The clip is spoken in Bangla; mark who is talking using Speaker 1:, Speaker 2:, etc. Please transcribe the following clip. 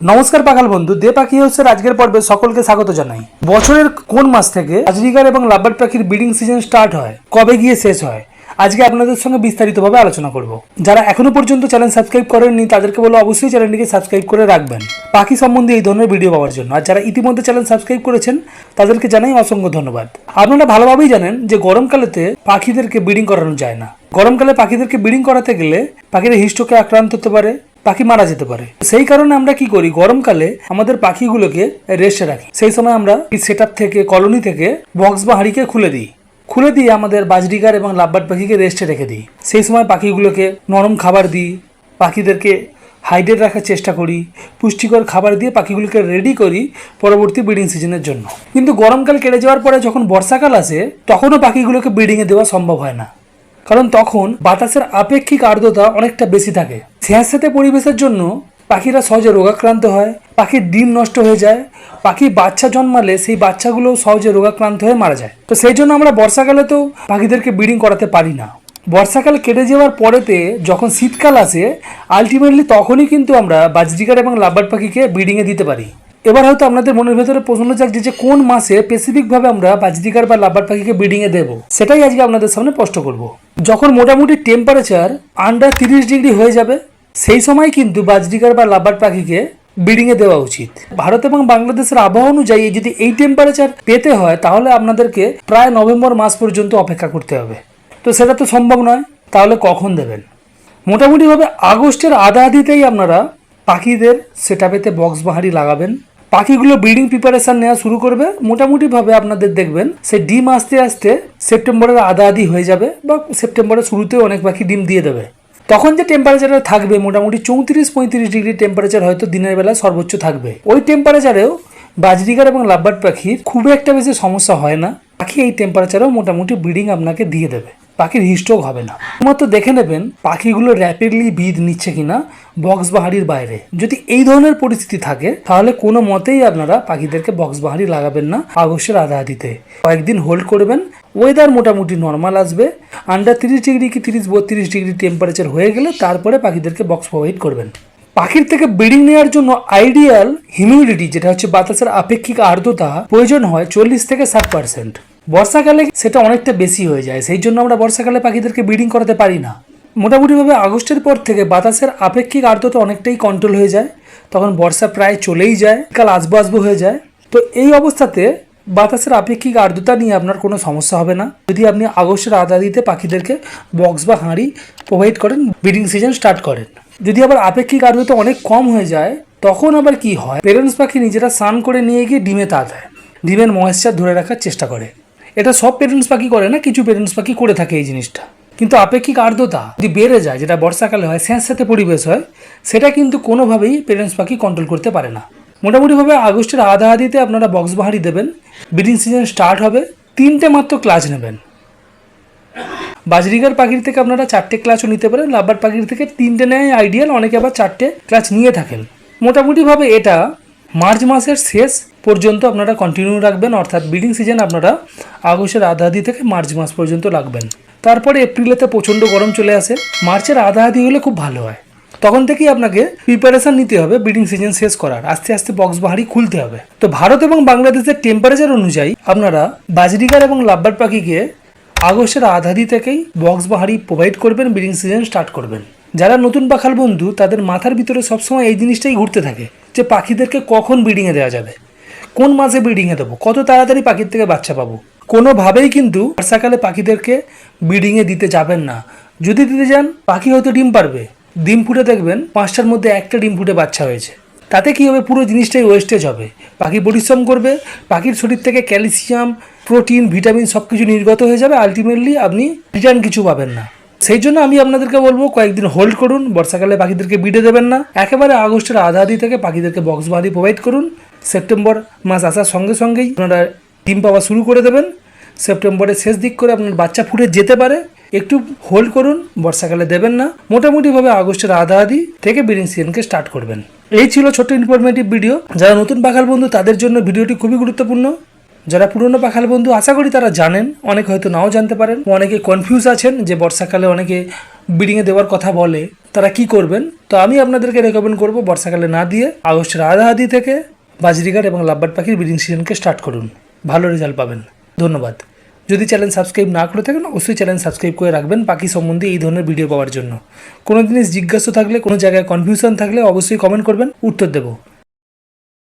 Speaker 1: নমস্কার পাখাল বন্ধু, দে পাখি হাউসের আজকের পর্বে সকলকে স্বাগত জানাই। বছরের কোন মাস থেকে বাজরিগার এবং লাভবার্ড পাখির ব্রিডিং সিজন স্টার্ট হয়, কবে গিয়ে শেষ হয়, আজকে আপনাদের সঙ্গে বিস্তারিতভাবে আলোচনা করব। যারা এখনো পর্যন্ত চ্যানেল সাবস্ক্রাইব করেননি তাদেরকে বলো অবশ্যই চ্যানেলটিকে সাবস্ক্রাইব করে রাখবেন পাখি সম্বন্ধে এই ধরনের ভিডিও পাওয়ার জন্য। আর যারা ইতিমধ্যে চ্যানেল সাবস্ক্রাইব করেছেন তাদেরকে জানাই অসংখ্য ধন্যবাদ। আপনারা ভালোভাবেই জানেন যে গরমকালেতে পাখিদেরকে ব্রিডিং করানো যায় না। গরমকালে পাখিদেরকে ব্রিডিং করাতে গেলে পাখিরা হিস্ট্রোকে আক্রান্ত হতে পারে, পাখি মারা যেতে পারে। সেই কারণে আমরা কি করি, গরমকালে আমাদের পাখিগুলোকে রেস্টে রাখি। সেই সময় আমরা সেটআপ থেকে, কলোনি থেকে বক্স বা হাঁড়িকে খুলে দিয়ে আমাদের বাজরিগার এবং লাভবার্ড পাখিকে রেস্টে রেখে দিই। সেই সময় পাখিগুলোকে নরম খাবার দিই, পাখিদেরকে হাইড্রেট রাখার চেষ্টা করি, পুষ্টিকর খাবার দিয়ে পাখিগুলোকে রেডি করি পরবর্তী ব্রিডিং সিজনের জন্য। কিন্তু গরমকাল কেটে যাওয়ার পরে যখন বর্ষাকাল আসে তখনও পাখিগুলোকে ব্রিডিংয়ে দেওয়া সম্ভব হয় না, কারণ তখন বাতাসের আপেক্ষিক আর্দ্রতা অনেকটা বেশি থাকে। স্যাঁতস্যাঁতে পরিবেশের জন্য পাখিরা সহজে রোগাক্রান্ত হয়, পাখির ডিম নষ্ট হয়ে যায়, পাখি বাচ্চা জন্মালে সেই বাচ্চাগুলো সহজে রোগাক্রান্ত হয়ে মারা যায়। তো সেই জন্য আমরা বর্ষাকালে তো পাখিদেরকে ব্রিডিং করাতে পারি না। বর্ষাকাল কেটে যাওয়ার পরেতে যখন শীতকাল আসে, আলটিমেটলি তখনই কিন্তু আমরা বাজরিগার এবং লাভবার্ড পাখিকে ব্রিডিংয়ে দিতে পারি। এবার হয়তো আপনাদের মনের ভেতরে প্রশ্ন জাগছে যে কোন মাসে স্পেসিফিকভাবে আমরা বাজরিগার বা লাভবার্ড পাখিকে ব্রিডিংয়ে দেবো, সেটাই আজকে আপনাদের সামনে স্পষ্ট করব। যখন মোটামুটি টেম্পারেচার আন্ডার 30 ডিগ্রি হয়ে যাবে সেই সময় কিন্তু বাজরিগার বা লাভবার্ড পাখিকে ব্রিডিংয়ে দেওয়া উচিত। ভারত এবং বাংলাদেশের আবহাওয়া অনুযায়ী যদি এই টেম্পারেচার পেতে হয় তাহলে আপনাদেরকে প্রায় নভেম্বর মাস পর্যন্ত অপেক্ষা করতে হবে। তো সেটা তো সম্ভব নয়, তাহলে কখন দেবেন? মোটামুটিভাবে আগস্টের আধাআধিতেই আপনারা পাখিদের সেটআপেতে বক্স বা হাঁড়ি লাগাবেন। পাখিগুলো ব্রিডিং প্রিপারেশন নেওয়া শুরু করবে। মোটামুটিভাবে আপনাদের দেখবেন সে ডিম আস্তে আস্তে সেপ্টেম্বরের আধাআধি হয়ে যাবে বা সেপ্টেম্বরের শুরুতেও অনেক পাখি ডিম দিয়ে দেবে। তখন যে টেম্পারেচারটা থাকবে মোটামুটি 34-35 ডিগ্রি টেম্পারেচার হয়তো দিনের বেলা সর্বোচ্চ থাকবে। ওই টেম্পারেচারেও বাজরিগার এবং লাভবার্ড পাখির খুব একটা বেশি সমস্যা হয় না। পাখি এই টেম্পারেচারেও মোটামুটি ব্রিডিং আপনাকে দিয়ে দেবে, পাখির হিস্ট্রোক হবে না। মাত্র দেখে নেবেন পাখিগুলো র্যাপিডলি বিড নিচ্ছে কিনা বক্স বা হাঁড়ির বাইরে। যদি এই ধরনের পরিস্থিতি থাকে তাহলে কোনো মতেই আপনারা পাখিদেরকে বক্স বা হাঁড়ি লাগাবেন না আগস্টের আধাআধিতে। কয়েকদিন হোল্ড করবেন, ওয়েদার মোটামুটি নর্মাল আসবে, আন্ডার 30 ডিগ্রি কি 30-32 ডিগ্রি টেম্পারেচার হয়ে গেলে তারপরে পাখিদেরকে বক্স প্রোভাইড করবেন। পাখির থেকে ব্রিডিং নেওয়ার জন্য আইডিয়াল হিউমিডিটি, যেটা হচ্ছে বাতাসের আপেক্ষিক আর্দ্রতা, প্রয়োজন হয় 40 থেকে 60%। বর্ষাকালে সেটা অনেকটা বেশি হয়ে যায়, সেই জন্য আমরা বর্ষাকালে পাখিদেরকে ব্রিডিং করাতে পারি না। মোটামুটিভাবে আগস্টের পর থেকে বাতাসের আপেক্ষিক আর্দ্রতা অনেকটাই কন্ট্রোল হয়ে যায়, তখন বর্ষা প্রায় চলেই যায়, কাল আসবো হয়ে যায়। তো এই অবস্থাতে বাতাসের আপেক্ষিক আর্দ্রতা নিয়ে আপনার কোনো সমস্যা হবে না যদি আপনি আগস্টের আধাআধিতে পাখিদেরকে বক্স বা হাঁড়ি প্রোভাইড করেন, ব্রিডিং সিজন স্টার্ট করেন। যদি আবার আপেক্ষিক আর্দ্রতা অনেক কম হয়ে যায় তখন আবার কি হয়, পেরেন্টস পাখি নিজেরা স্নান করে নিয়ে গিয়ে ডিমে তা দেয়, ডিমের ময়েশ্চার ধরে রাখার চেষ্টা করে। এটা সব পেরেন্টস পাখি করে না, কিছু পেরেন্টস পাখি করে থাকে এই জিনিসটা। কিন্তু আপেক্ষিক আর্দ্রতা যদি বেড়ে যায়, যেটা বর্ষাকালে হয়, স্যাঁতস্যাঁতে পরিবেশ হয়, সেটা কিন্তু কোনোভাবেই পেরেন্টস পাখি কন্ট্রোল করতে পারে না। মোটামুটিভাবে আগস্টের আধাআধিতে আপনারা বক্স বা হাঁড়ি দেবেন। ব্রিডিং সিজন স্টার্ট হবে, 3টে মাত্র ক্লাচ নেবেন। বাজরিগার পাখির থেকে আপনারা 4টে ক্লাচও নিতে পারেন, লাভবার্ড পাখির থেকে 3টে নেয় আইডিয়াল, অনেকে আবার 4টে ক্লাচ নিয়ে থাকেন। মোটামুটিভাবে এটা মার্চ মাসের শেষ পর্যন্ত আপনারা কন্টিনিউ রাখবেন, অর্থাৎ ব্রিডিং সিজন আপনারা আগস্টের আধাআধি থেকে মার্চ মাস পর্যন্ত রাখবেন। তারপরে এপ্রিলেতে প্রচণ্ড গরম চলে আসে, মার্চের আধাআধি হলে খুব ভালো হয়। তখন থেকেই আপনাকে প্রিপারেশন নিতে হবে ব্রিডিং সিজন শেষ করার, আস্তে আস্তে বক্স বা হাঁড়ি খুলতে হবে। তো ভারত এবং বাংলাদেশের টেম্পারেচার অনুযায়ী আপনারা বাজরিগার এবং লাভবার্ড পাখিকে আগস্টের আধাআধি থেকেই বক্স বা হাঁড়ি প্রোভাইড করবেন, ব্রিডিং সিজন স্টার্ট করবেন। যারা নতুন পাখাল বন্ধু তাদের মাথার ভিতরে সবসময় এই জিনিসটাই ঘুরতে থাকে যে পাখিদেরকে কখন ব্রিডিংয়ে দেওয়া যাবে, কোন মাসে ব্রিডিংয়ে দেবো, কত তাড়াতাড়ি পাখির থেকে বাচ্চা পাবো। কোনোভাবেই কিন্তু বর্ষাকালে পাখিদেরকে ব্রিডিংয়ে দিতে যাবেন না। যদি দিতে যান পাখি হয়তো ডিম পারবে, ডিম ফুটে দেখবেন 5টার মধ্যে 1টা ডিম ফুটে বাচ্চা হয়েছে। তাতে কী হবে, পুরো জিনিসটাই ওয়েস্টেজ হবে। পাখি পরিশ্রম করবে, পাখির শরীর থেকে ক্যালসিয়াম, প্রোটিন, ভিটামিন সব কিছু নির্গত হয়ে যাবে, আলটিমেটলি আপনি রিটার্ন কিছু পাবেন না। সেই জন্য আমি আপনাদেরকে বলবো কয়েকদিন হোল্ড করুন, বর্ষাকালে পাখিদেরকে বিডে দেবেন না, একেবারে আগস্টের আধাআধি থেকে পাখিদেরকে বক্স বা হাঁড়ি প্রোভাইড করুন। সেপ্টেম্বর মাস আসার সঙ্গে সঙ্গেই আপনারা ডিম পাওয়া শুরু করে দেবেন। সেপ্টেম্বরের শেষ দিক করে আপনার বাচ্চা ফুটে যেতে পারে, একটু হোল্ড করুন, বর্ষাকালে দেবেন না। মোটামুটিভাবে আগস্টের আধাআধি থেকে ব্রিডিং সিজনকে স্টার্ট করবেন। এই ছিল ছোট্ট ইনফরমেটিভ ভিডিও। যারা নতুন পাখাল বন্ধু তাদের জন্য ভিডিওটি খুবই গুরুত্বপূর্ণ। যারা পুরনো পাখাল বন্ধু আশা করি তারা জানেন, অনেকে হয়তো নাও জানতে পারেন, অনেকে কনফিউজ আছেন যে বর্ষাকালে অনেকে ব্রিডিংয়ে দেওয়ার কথা বলে, তারা কি করবেন, তো আমি আপনাদেরকে রেকমেন্ড করব বর্ষাকালে না দিয়ে আগস্টের আধাআধি থেকে বাজরিগার এবং লাভবার্ড পাখির ব্রিডিং সিজনকে স্টার্ট করুন, ভালো রেজাল্ট পাবেন। ধন্যবাদ। যদি চ্যানেল সাবস্ক্রাইব না করে থাকেন অবশ্যই চ্যানেল সাবস্ক্রাইব করে রাখবেন পাখি সম্বন্ধে এই ধরনের ভিডিও পাওয়ার জন্য। কোনো জিনিস জিজ্ঞাসা থাকলে, কোনো জায়গায় কনফিউশন থাকলে অবশ্যই কমেন্ট করবেন, উত্তর দেবো।